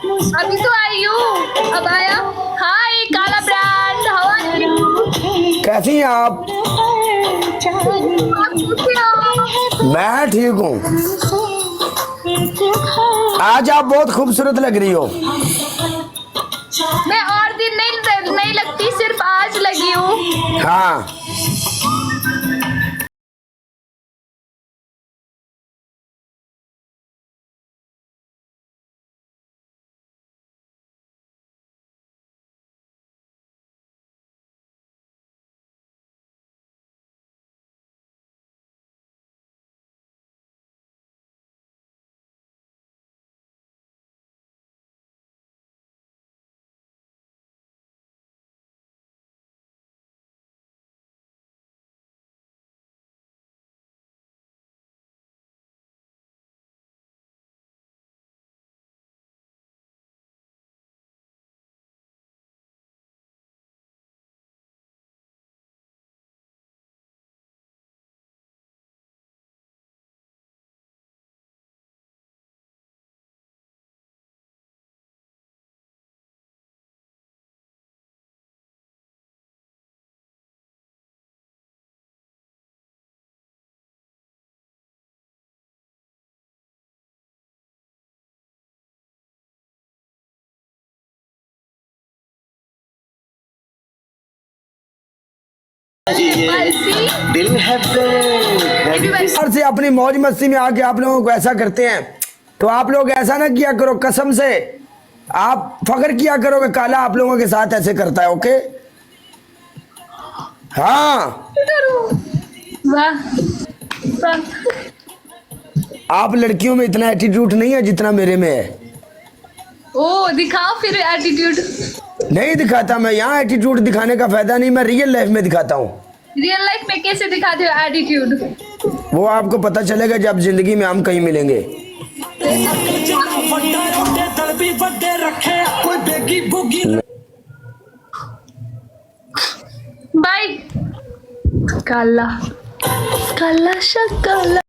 अभी तो आई हूँ, अब आया। हाय काला ब्रांड, हाउ आर यू? कैसी हैं आप? आप कैसे हो? मैं ठीक हूँ। आज आप बहुत खूबसूरत लग रही हो। मैं और दिन नहीं लगती, सिर्फ आज लगी हूँ। हाँ, दिल है और से अपनी मौज मस्ती में आके आप लोगों को ऐसा करते हैं, तो आप लोग ऐसा ना किया करो। कसम से आप फख्र किया करोगे काला आप लोगों के साथ ऐसे करता है। ओके, हाँ। वाह, आप लड़कियों में इतना एटीट्यूड नहीं है जितना मेरे में है। ओ दिखाओ फिर एटीट्यूड। नहीं दिखाता मैं, यहाँ एटीट्यूड दिखाने का फायदा नहीं, मैं रियल लाइफ में दिखाता हूँ। रियल लाइफ में कैसे दिखाते हो एटीट्यूड? वो आपको पता चलेगा जब जिंदगी में हम कहीं मिलेंगे। बाय। काला काला शकला।